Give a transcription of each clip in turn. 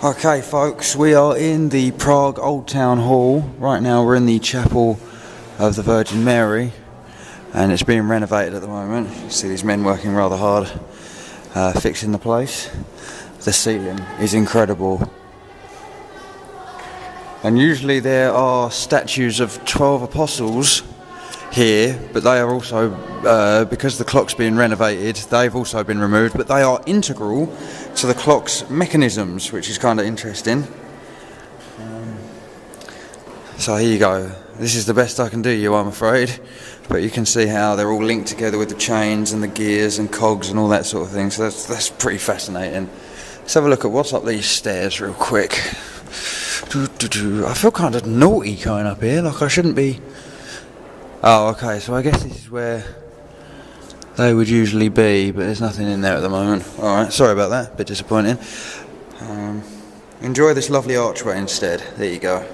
Okay folks, we are in the Prague Old Town Hall. Right now we're in the Chapel of the Virgin Mary and it's being renovated at the moment. You see these men working rather hard fixing the place. The ceiling is incredible. And usually there are statues of 12 apostles here, but they are also, because the clock's being renovated, they've also been removed, but they are integral to the clock's mechanisms, which is kind of interesting. So here you go. This is the best I can do you, I'm afraid, but you can see how they're all linked together with the chains and the gears and cogs and all that sort of thing, so that's pretty fascinating. Let's have a look at what's up these stairs real quick. I feel kind of naughty going up here, like I shouldn't be. Oh, okay, so I guess this is where they would usually be, but there's nothing in there at the moment. Alright, sorry about that, a bit disappointing. Enjoy this lovely archway instead. There you go.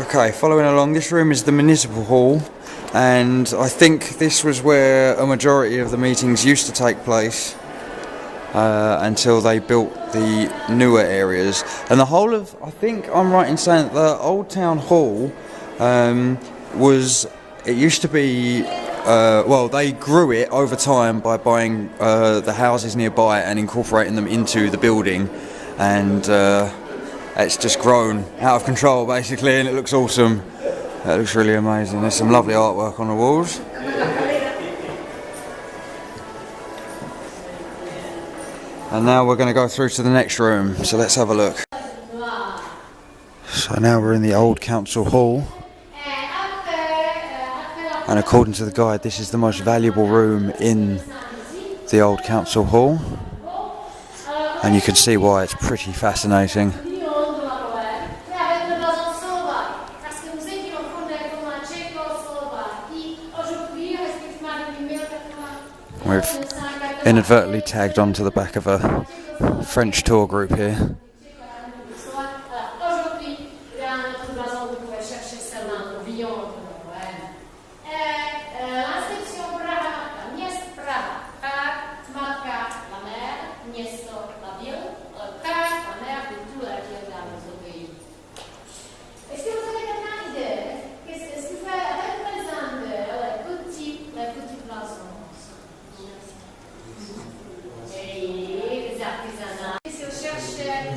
Okay, following along, this room is the Municipal Hall, and I think this was where a majority of the meetings used to take place until they built the newer areas. And the whole of, I think I'm right in saying that the Old Town Hall it used to be, well, they grew it over time by buying the houses nearby and incorporating them into the building, and it's just grown out of control basically, and it looks awesome. It looks really amazing. There's some lovely artwork on the walls. And now we're going to go through to the next room, so let's have a look. So now we're in the Old Council Hall, and according to the guide this is the most valuable room in the Old Council Hall, and you can see why. It's pretty fascinating. We've inadvertently tagged onto the back of a French tour group here.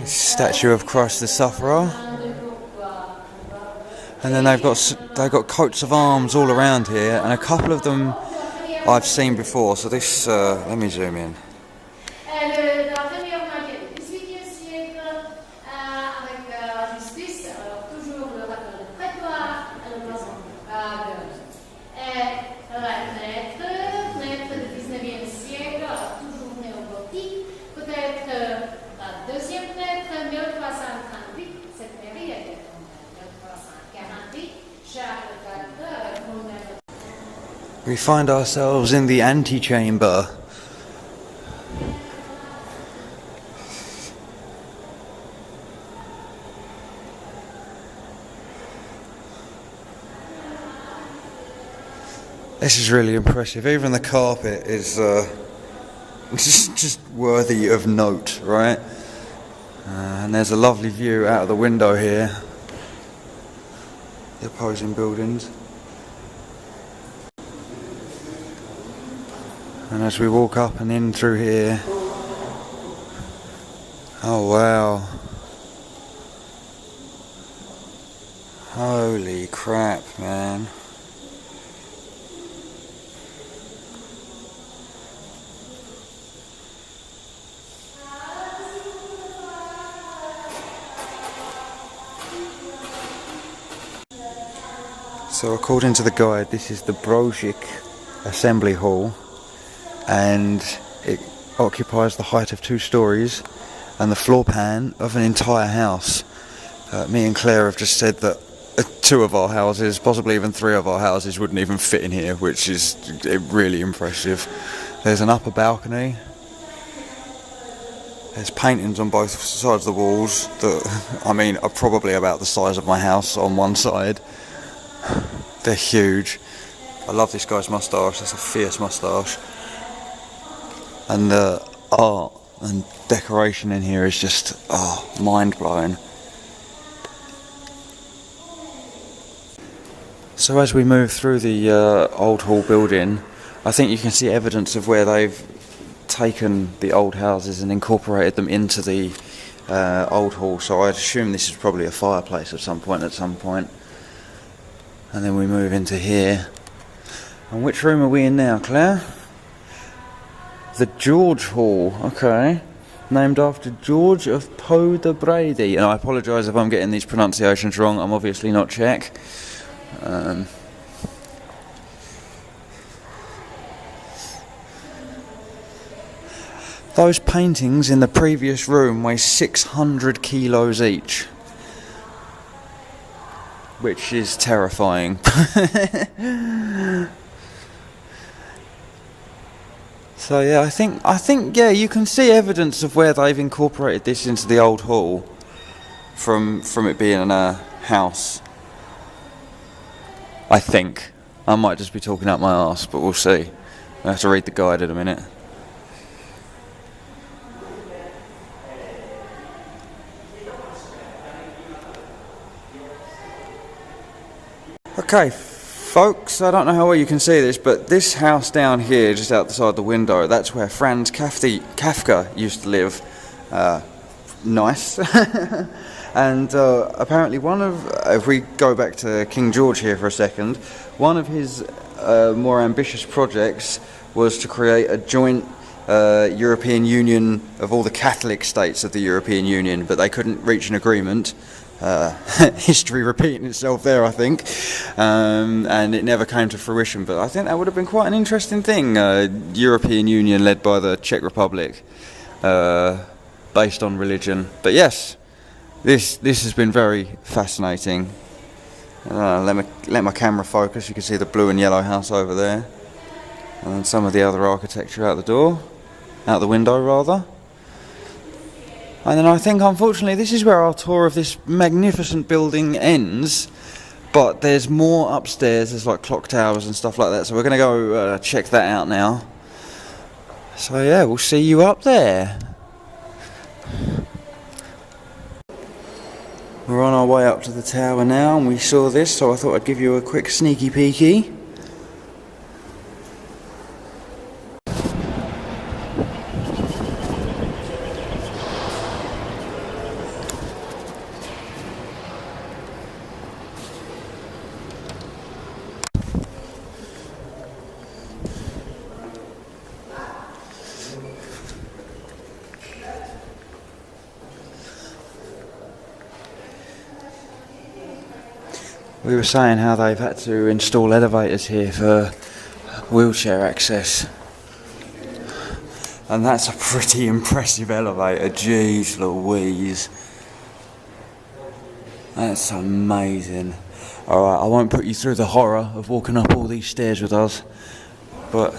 Statue of Christ the Sufferer, and then they've got coats of arms all around here, and a couple of them I've seen before. So this, let me zoom in. We find ourselves in the antechamber. This is really impressive. Even the carpet is just worthy of note, right? And there's a lovely view out of the window here. The opposing buildings. And as we walk up and in through here, oh wow, holy crap, man. So according to the guide, this is the Brožík Assembly Hall, and it occupies the height of 2 stories and the floor plan of an entire house. Me and Claire have just said that 2 of our houses, possibly even 3 of our houses, wouldn't even fit in here, which is really impressive. There's an upper balcony. There's paintings on both sides of the walls that, I mean, are probably about the size of my house on one side. They're huge. I love this guy's moustache. That's a fierce moustache. And the art and decoration in here is just mind-blowing. So as we move through the old hall building, I think you can see evidence of where they've taken the old houses and incorporated them into the old hall. So I'd assume this is probably a fireplace at some point. And then we move into here. And which room are we in now, Claire? The George Hall, okay. Named after George of Po de Brady. And I apologise if I'm getting these pronunciations wrong, I'm obviously not Czech. Those paintings in the previous room weigh 600 kilos each, which is terrifying. So yeah, I think yeah, you can see evidence of where they've incorporated this into the old hall from it being a house. I think. I might just be talking out my arse, but we'll see. I have to read the guide in a minute. Okay, folks, I don't know how well you can see this, but this house down here, just outside the window, that's where Franz Kafka used to live. Nice. And apparently if we go back to King George here for a second, one of his more ambitious projects was to create a joint European Union of all the Catholic states of the European Union, but they couldn't reach an agreement. History repeating itself there, I think, and it never came to fruition, but I think that would have been quite an interesting thing, European Union led by the Czech Republic, based on religion. But yes, this has been very fascinating. Let my camera focus. You can see the blue and yellow house over there, and then some of the other architecture out the window rather. And then I think, unfortunately, this is where our tour of this magnificent building ends. But there's more upstairs. There's like clock towers and stuff like that. So we're going to go check that out now. So yeah, we'll see you up there. We're on our way up to the tower now, and we saw this, so I thought I'd give you a quick sneaky peeky. We were saying how they've had to install elevators here for wheelchair access. And that's a pretty impressive elevator, jeez Louise. That's amazing. Alright, I won't put you through the horror of walking up all these stairs with us, but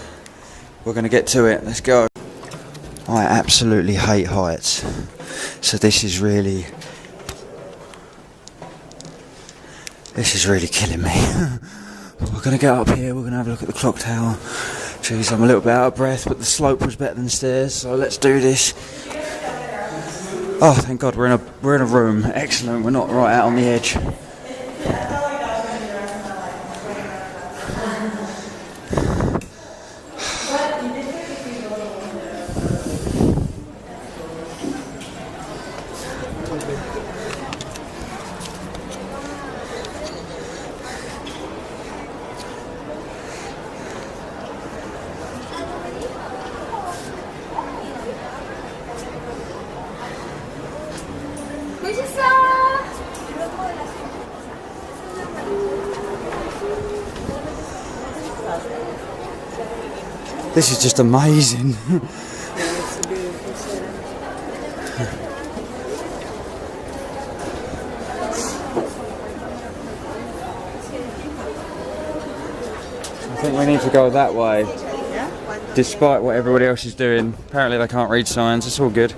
we're going to get to it. Let's go. I absolutely hate heights, so this is really killing me. We're going to get up here, we're going to have a look at the clock tower. Jeez, I'm a little bit out of breath, but the slope was better than the stairs, so let's do this. Oh, thank God, we're in a room. Excellent, we're not right out on the edge. This is just amazing. I think we need to go that way, despite what everybody else is doing. Apparently they can't read signs, it's all good.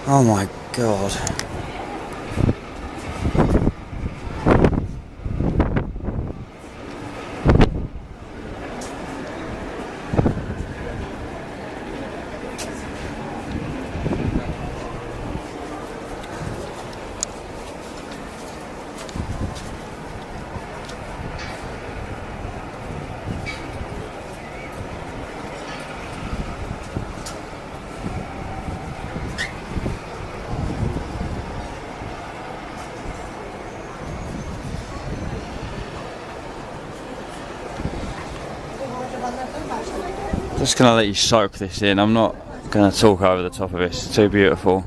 Oh my God. Just gonna let you soak this in. I'm not gonna talk over the top of it. It's too beautiful.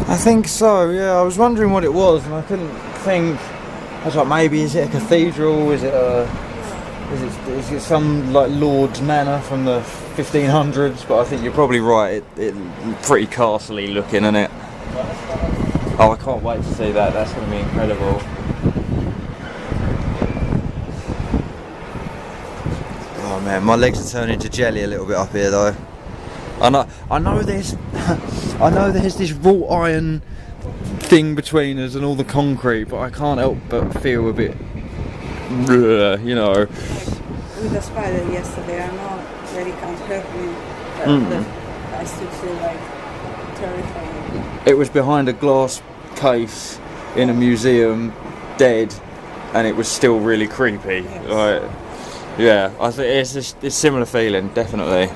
I think so, yeah. I was wondering what it was and I couldn't think. I was like, maybe is it a cathedral? Is it some like Lord's manor from the 1500s? But I think you're probably right. It's pretty castle-y looking, isn't it? Oh, I can't wait to see that. That's going to be incredible. Oh man, my legs are turning to jelly a little bit up here though. I know there's this wrought iron thing between us and all the concrete, but I can't help but feel a bit, you know. With the spider yesterday, I know that it can't hurt me, but I still feel like terrifying. It was behind a glass case in a museum, dead, and it was still really creepy. Yes. Like, yeah, I think it's a similar feeling, definitely.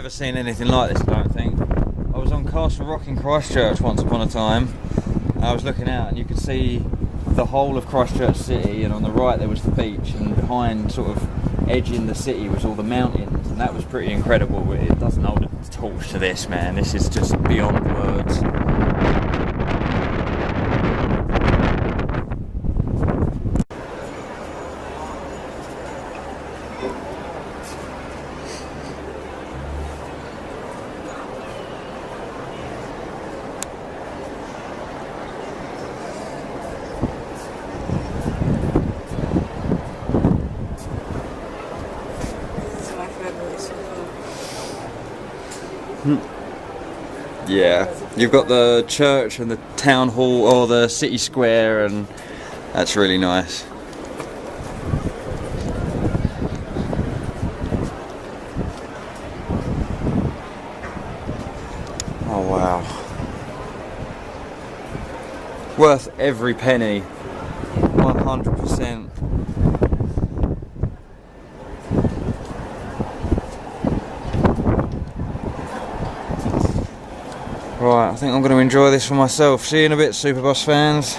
Seen anything like this, I don't think. I was on Castle Rock in Christchurch once upon a time. I was looking out and you could see the whole of Christchurch city, and on the right there was the beach, and behind, sort of edging the city, was all the mountains, and that was pretty incredible. But it doesn't hold a torch to this, man. This is just beyond words. Yeah, you've got the church and the town hall, or the city square, and that's really nice. Oh wow. Worth every penny. 100%. Right, I think I'm going to enjoy this for myself. See you in a bit, Superbus fans.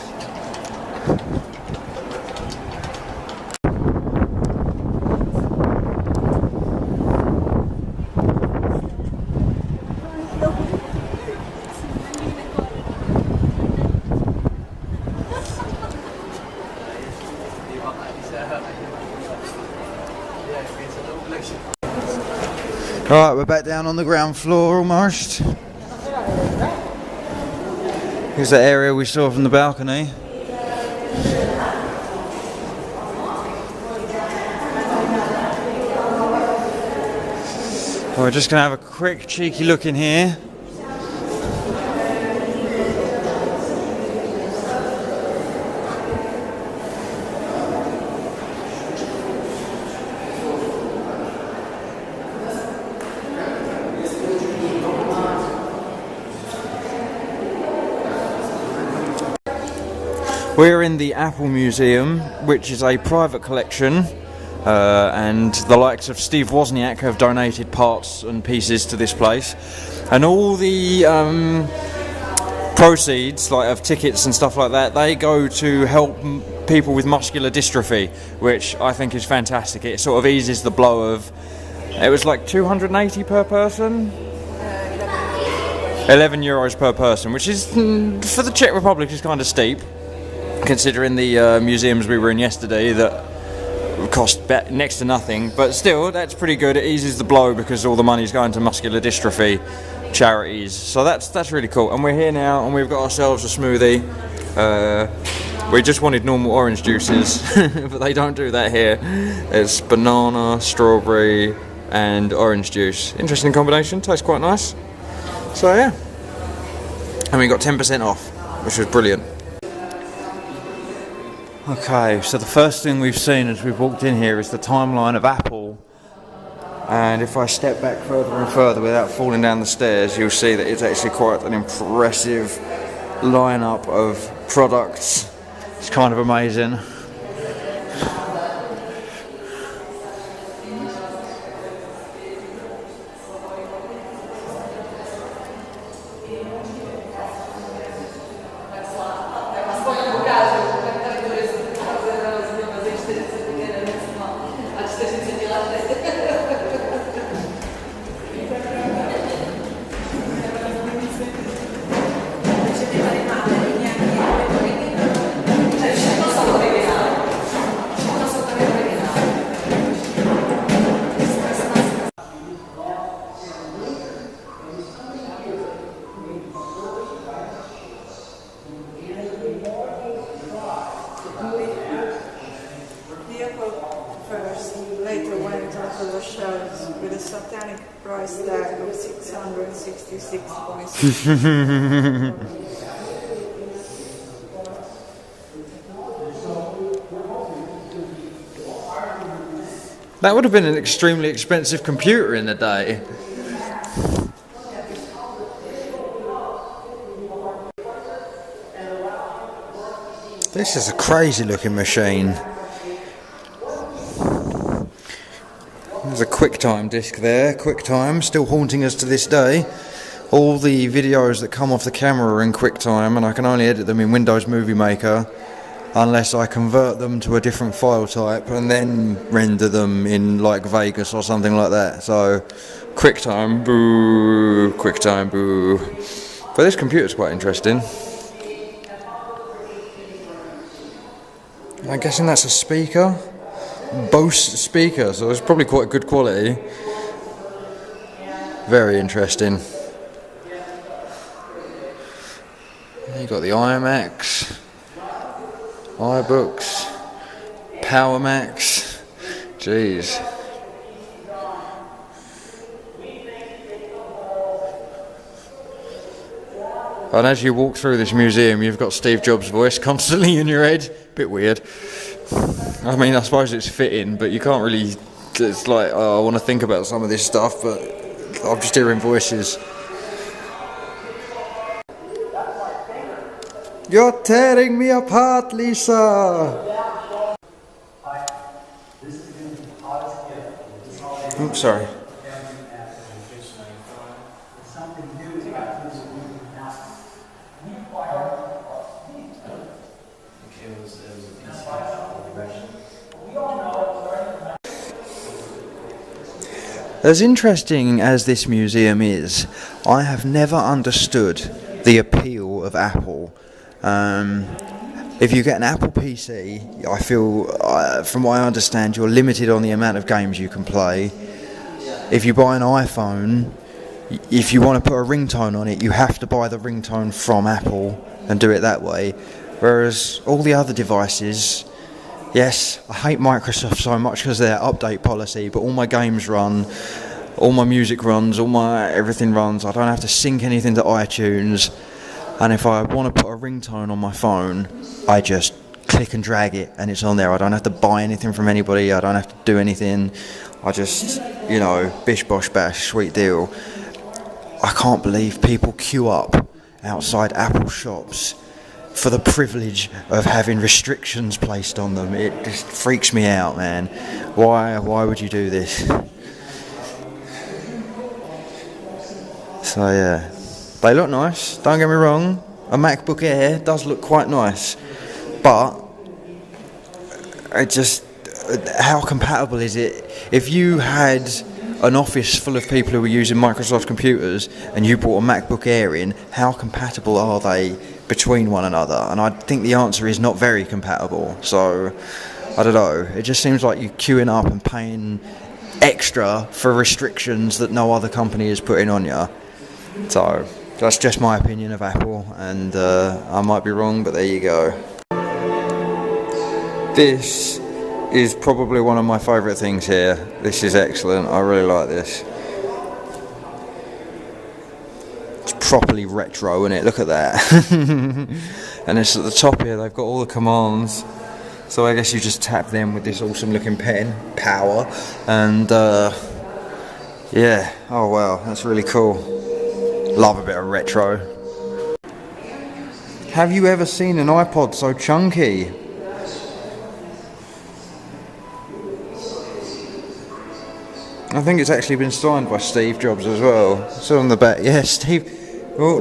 Right, we're back down on the ground floor almost. Here's the area we saw from the balcony. We're just going to have a quick cheeky look in here. We're in the Apple Museum, which is a private collection, and the likes of Steve Wozniak have donated parts and pieces to this place, and all the proceeds, like of tickets and stuff like that, they go to help people with muscular dystrophy, which I think is fantastic. It sort of eases the blow of, it was like 280 per person? 11 euros per person, which is, for the Czech Republic, is kind of steep, considering the museums we were in yesterday that cost next to nothing. But still, that's pretty good. It eases the blow because all the money's going to muscular dystrophy charities. So that's really cool. And we're here now, and we've got ourselves a smoothie. We just wanted normal orange juices, but they don't do that here. It's banana, strawberry, and orange juice. Interesting combination. Tastes quite nice. So yeah, and we got 10% off, which was brilliant. Okay, so the first thing we've seen as we've walked in here is the timeline of Apple, and if I step back further and further without falling down the stairs, you'll see that it's actually quite an impressive lineup of products. It's kind of amazing. Later went onto the shelves with a satanic price tag of 666.6. That would have been an extremely expensive computer in the day. This is a crazy looking machine. There's a QuickTime disc there, QuickTime, still haunting us to this day. All the videos that come off the camera are in QuickTime, and I can only edit them in Windows Movie Maker unless I convert them to a different file type and then render them in like Vegas or something like that. So QuickTime, boo, QuickTime, boo. But this computer's quite interesting. I'm guessing that's a speaker. Bose speaker, so it's probably quite good quality. Very interesting. You got the iMacs, iBooks, Power Macs. Jeez. And as you walk through this museum, you've got Steve Jobs' voice constantly in your head. Bit weird. I mean, I suppose it's fitting, but you can't really. It's like, oh, I want to think about some of this stuff, but I'm just hearing voices. You're tearing me apart, Lisa! Oops, sorry. As interesting as this museum is, I have never understood the appeal of Apple. If you get an Apple PC, I feel, from what I understand, you're limited on the amount of games you can play. If you buy an iPhone, if you want to put a ringtone on it, you have to buy the ringtone from Apple and do it that way. Whereas all the other devices, yes, I hate Microsoft so much because of their update policy, but all my games run, all my music runs, all my everything runs. I don't have to sync anything to iTunes. And if I want to put a ringtone on my phone, I just click and drag it and it's on there. I don't have to buy anything from anybody. I don't have to do anything. I just, you know, bish bosh bash, sweet deal. I can't believe people queue up outside Apple shops for the privilege of having restrictions placed on them. It just freaks me out, man. Why would you do this? So yeah, they look nice, don't get me wrong. A MacBook Air does look quite nice, but it just, how compatible is it? If you had an office full of people who were using Microsoft computers and you brought a MacBook Air in, how compatible are they between one another? And I think the answer is not very compatible. So I don't know, it just seems like you're queuing up and paying extra for restrictions that no other company is putting on you. So that's just my opinion of Apple, and I might be wrong, but there you go. This is probably one of my favourite things here. This is excellent, I really like this. It's properly retro, isn't it? Look at that. And it's at the top here, they've got all the commands. So I guess you just tap them with this awesome looking pen, power, and yeah, oh wow, that's really cool. Love a bit of retro. Have you ever seen an iPod so chunky? I think it's actually been signed by Steve Jobs as well. So on the back, yeah, Steve. Oh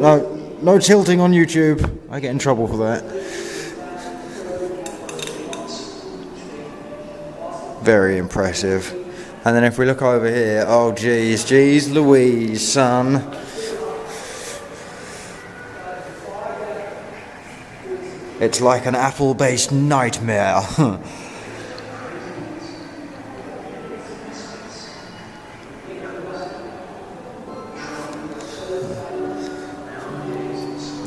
no tilting on YouTube. I get in trouble for that. Very impressive. And then if we look over here, oh geez Louise, son. It's like an Apple-based nightmare.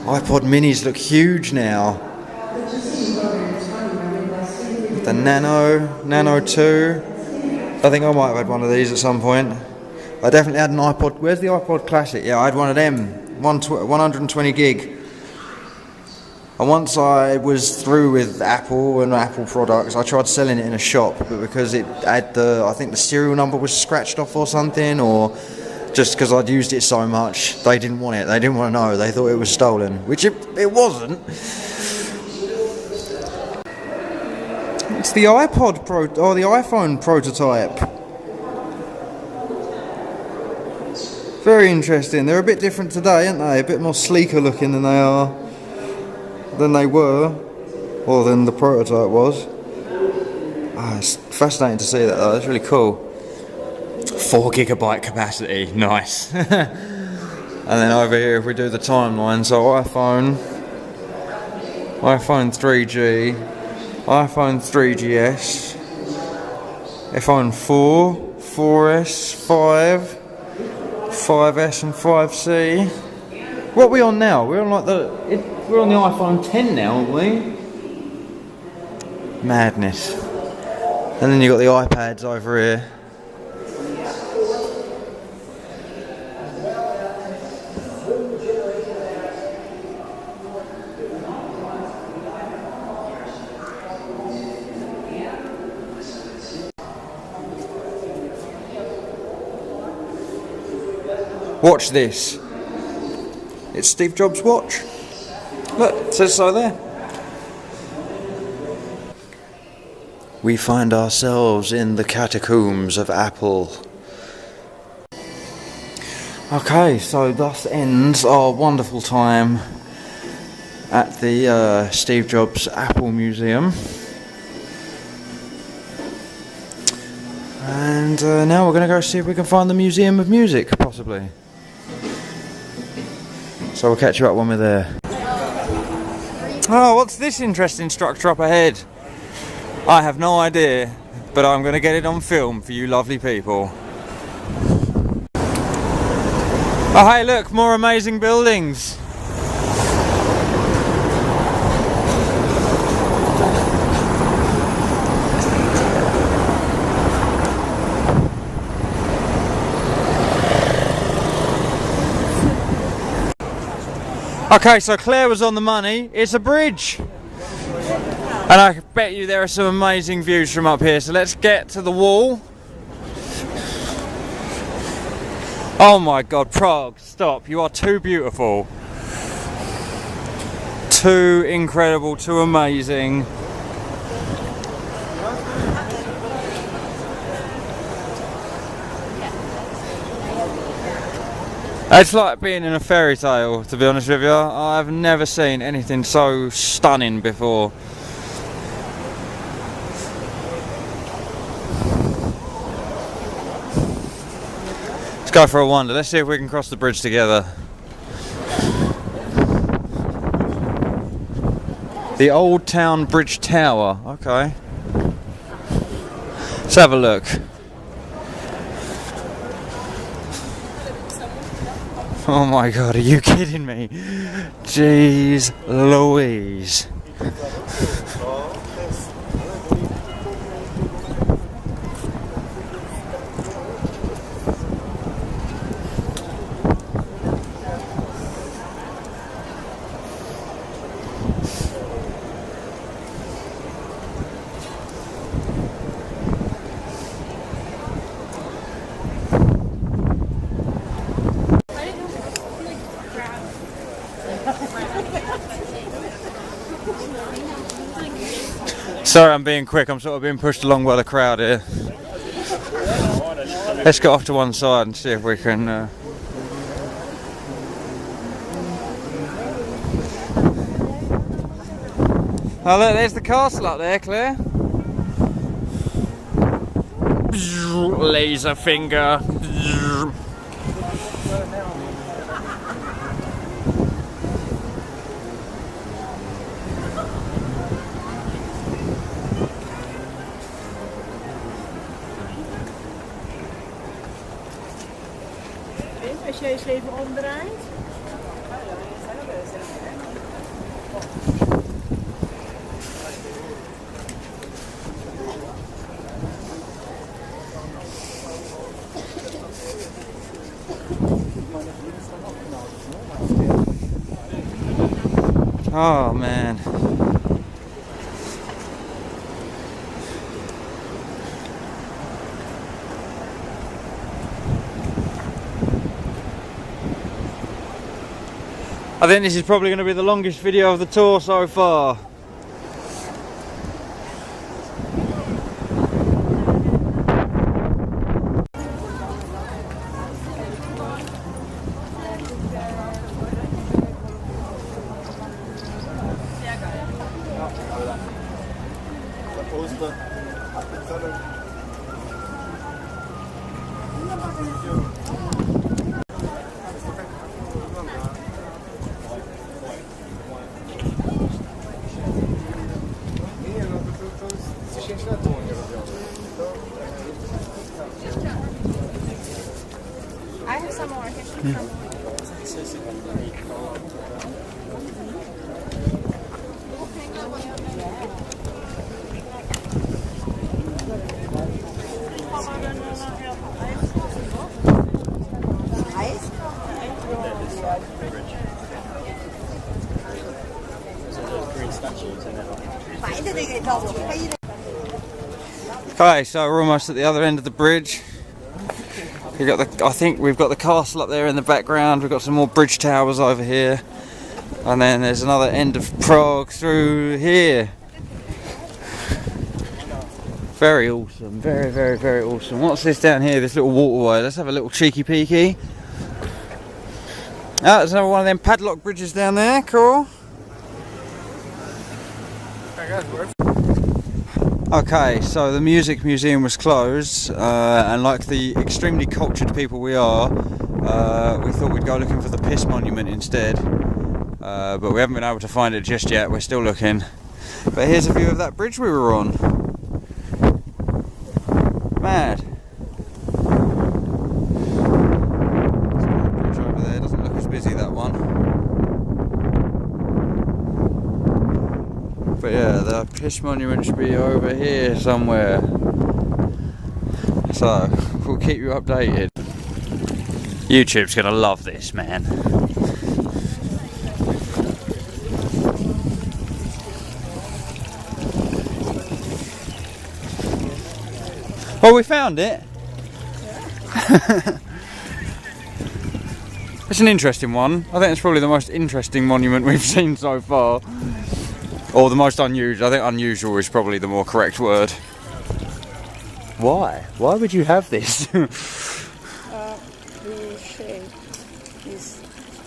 iPod minis look huge now. The Nano 2. I think I might have had one of these at some point. I definitely had an iPod. Where's the iPod Classic? Yeah, I had one of them. 120 gig. And once I was through with Apple and Apple products, I tried selling it in a shop, but because it had I think the serial number was scratched off or something, or just because I'd used it so much, they didn't want it. They didn't want to know. They thought it was stolen, which it wasn't. It's the iPod or the iPhone prototype. Very interesting. They're a bit different today, aren't they? A bit more sleeker looking than they were, or than the prototype was. Oh, it's fascinating to see that though. It's really cool. 4 GB capacity, nice. And then over here, if we do the timeline, so iPhone 3G, iPhone 3GS, iPhone 4, 4S, 5, 5S and 5C. What are we on now? We're on we're on the iPhone 10 now, aren't we? Madness. And then you got the iPads over here. Watch this. It's Steve Jobs' watch. Look, it says so there. We find ourselves in the catacombs of Apple. Okay, so thus ends our wonderful time at the Steve Jobs Apple Museum. And now we're going to go see if we can find the Museum of Music, possibly. So we'll catch you up when we're there. Oh, what's this interesting structure up ahead? I have no idea, but I'm going to get it on film for you lovely people. Oh hey look, more amazing buildings. Okay, so Claire was on the money. It's a bridge. And I bet you there are some amazing views from up here. So let's get to the wall. Oh my God, Prague, stop. You are too beautiful. Too incredible, too amazing. It's like being in a fairy tale, to be honest with you. I've never seen anything so stunning before. Let's go for a wander. Let's see if we can cross the bridge together. The Old Town Bridge Tower. Okay. Let's have a look. Oh my god, are you kidding me? Jeez Louise. Sorry, I'm being quick. I'm sort of being pushed along by the crowd here. Let's get off to one side and see if we can. Oh look, there's the castle up there, Claire. Laser finger. Als je eens even omdraait. Oh man. I think this is probably going to be the longest video of the tour so far. I have some more. Okay, so we're almost at the other end of the bridge. We've got I think we've got the castle up there in the background. We've got some more bridge towers over here, and then there's another end of Prague through here. Very awesome, very, very, very awesome. What's this down here? This little waterway. Let's have a little cheeky peeky. Ah, there's another one of them padlock bridges down there. Cool. Okay, so the music museum was closed, and like the extremely cultured people we are, we thought we'd go looking for the piss monument instead, but we haven't been able to find it just yet. We're still looking. But here's a view of that bridge we were on. Mad. Bridge over there doesn't look as busy, that one. But yeah, the piss monument should be over here somewhere. So, we'll keep you updated. YouTube's gonna love this, man. Well, we found it. It's an interesting one. I think it's probably the most interesting monument we've seen so far. Or the most unusual. I think unusual is probably the more correct word. Why? Why would you have this? The shape is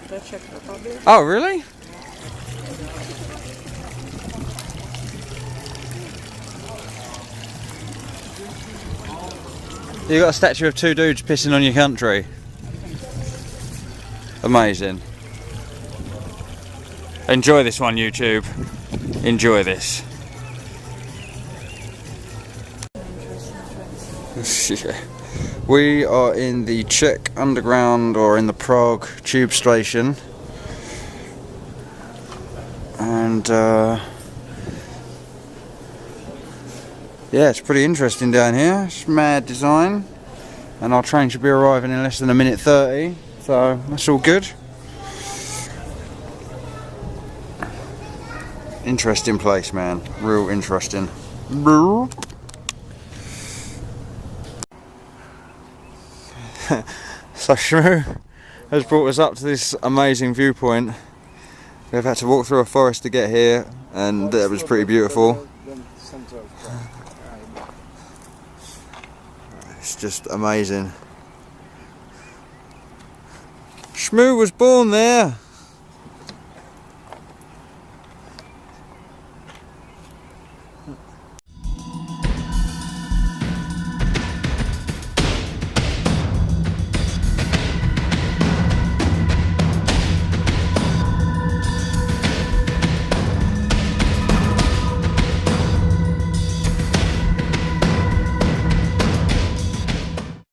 the Czech Republic. Oh, really? You got a statue of two dudes pissing on your country. Amazing. Enjoy this one, YouTube. Enjoy this. Yeah. We are in the Czech Underground, or in the Prague tube station, and yeah, it's pretty interesting down here. It's mad design, and our train should be arriving in less than a minute 30, so that's all good. Interesting place, man. Real interesting. So Shmoo has brought us up to this amazing viewpoint. We've had to walk through a forest to get here, and it was pretty beautiful. It's just amazing. Shmoo was born there.